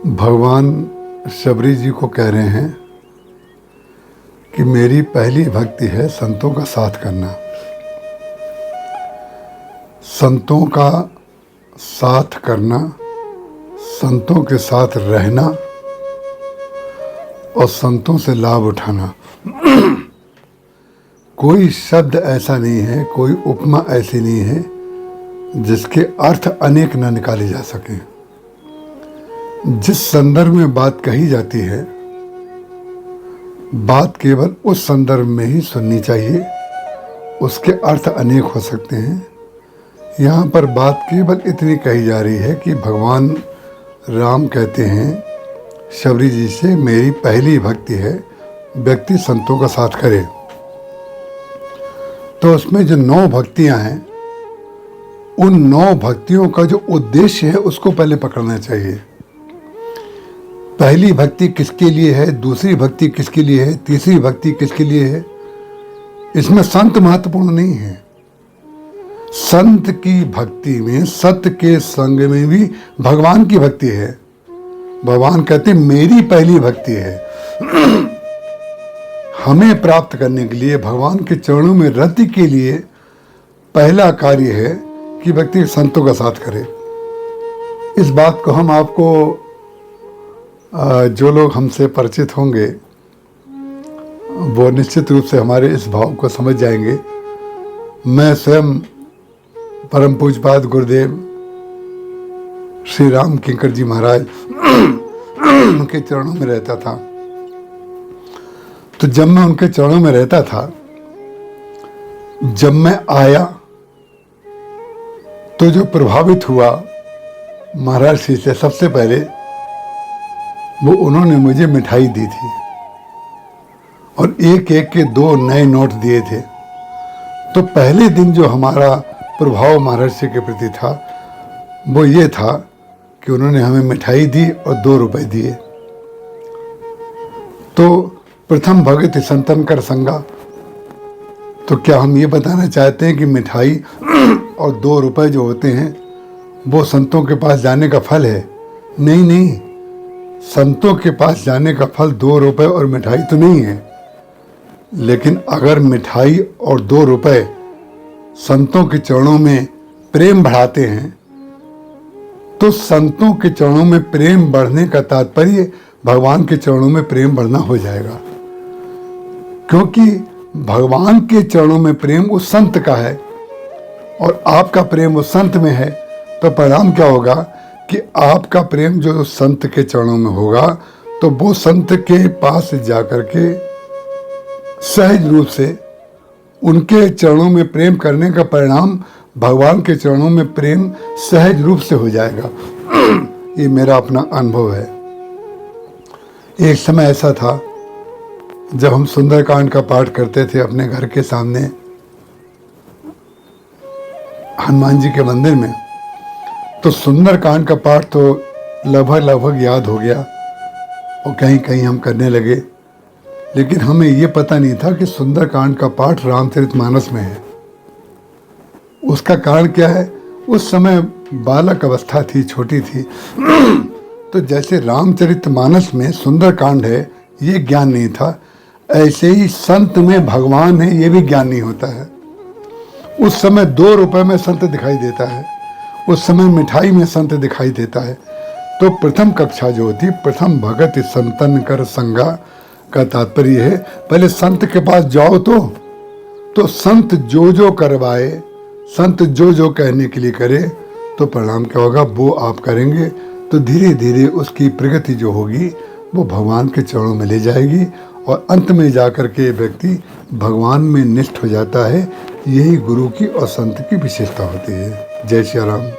भगवान शबरी जी को कह रहे हैं कि मेरी पहली भक्ति है संतों का साथ करना। संतों का साथ करना, संतों के साथ रहना और संतों से लाभ उठाना। कोई शब्द ऐसा नहीं है, कोई उपमा ऐसी नहीं है जिसके अर्थ अनेक न निकाले जा सकें। जिस संदर्भ में बात कही जाती है, बात केवल उस संदर्भ में ही सुननी चाहिए। उसके अर्थ अनेक हो सकते हैं। यहाँ पर बात केवल इतनी कही जा रही है कि भगवान राम कहते हैं शबरी जी से, मेरी पहली भक्ति है व्यक्ति संतों का साथ करे। तो उसमें जो 9 भक्तियां हैं, उन 9 भक्तियों का जो उद्देश्य है उसको पहले पकड़ना चाहिए। पहली भक्ति किसके लिए है, दूसरी भक्ति किसके लिए है, तीसरी भक्ति किसके लिए है, इसमें संत महत्वपूर्ण नहीं है। संत की भक्ति में, सत्य के संग में भी भगवान की भक्ति है। भगवान कहते मेरी पहली भक्ति है। हमें प्राप्त करने के लिए, भगवान के चरणों में रति के लिए पहला कार्य है कि व्यक्ति संतों का साथ करे। इस बात को हम आपको, जो लोग हमसे परिचित होंगे वो निश्चित रूप से हमारे इस भाव को समझ जाएंगे। मैं स्वयं परम पूज्यपाद गुरुदेव श्री राम किंकर जी महाराज उनके चरणों में रहता था। तो जब मैं उनके चरणों में रहता था, जब मैं आया तो जो प्रभावित हुआ महाराज श्री से, सबसे पहले वो उन्होंने मुझे मिठाई दी थी और एक एक के 2 नए नोट दिए थे। तो पहले दिन जो हमारा प्रभाव महाराज जी के प्रति था वो ये था कि उन्होंने हमें मिठाई दी और 2 रुपए दिए। तो प्रथम भगत संतन कर संगा। तो क्या हम ये बताना चाहते हैं कि मिठाई और 2 रुपए जो होते हैं वो संतों के पास जाने का फल है? नहीं नहीं, संतों के पास जाने का फल 2 रुपए और मिठाई तो नहीं है। लेकिन अगर मिठाई और 2 रुपए संतों के चरणों में प्रेम बढ़ाते हैं तो संतों के चरणों में प्रेम बढ़ने का तात्पर्य भगवान के चरणों में प्रेम बढ़ना हो जाएगा। क्योंकि भगवान के चरणों में प्रेम उस संत का है और आपका प्रेम उस संत में है। तो परिणाम क्या होगा कि आपका प्रेम जो संत के चरणों में होगा तो वो संत के पास जाकर के सहज रूप से उनके चरणों में प्रेम करने का परिणाम भगवान के चरणों में प्रेम सहज रूप से हो जाएगा। ये मेरा अपना अनुभव है। एक समय ऐसा था जब हम सुंदरकांड का पाठ करते थे अपने घर के सामने हनुमान जी के मंदिर में। तो सुंदरकांड का पाठ तो लगभग याद हो गया और कहीं कहीं हम करने लगे। लेकिन हमें ये पता नहीं था कि सुंदरकांड का पाठ रामचरितमानस में है। उसका कारण क्या है? उस समय बालक अवस्था थी, छोटी थी। तो जैसे रामचरितमानस में सुंदरकांड है, ये ज्ञान नहीं था। ऐसे ही संत में भगवान है, ये भी ज्ञान नहीं होता है। उस समय 2 रुपए में संत दिखाई देता है, उस समय मिठाई में संत दिखाई देता है। तो प्रथम कक्षा जो होती, प्रथम भगत संतन कर संगा का तात्पर्य है पहले संत के पास जाओ तो संत जो जो करवाए, संत जो जो कहने के लिए करे, तो परिणाम क्या होगा वो आप करेंगे तो धीरे धीरे उसकी प्रगति जो होगी वो भगवान के चरणों में ले जाएगी और अंत में जाकर के व्यक्ति भगवान में निष्ठ हो जाता है। यही गुरु की और संत की विशेषता होती है। जय श्री राम।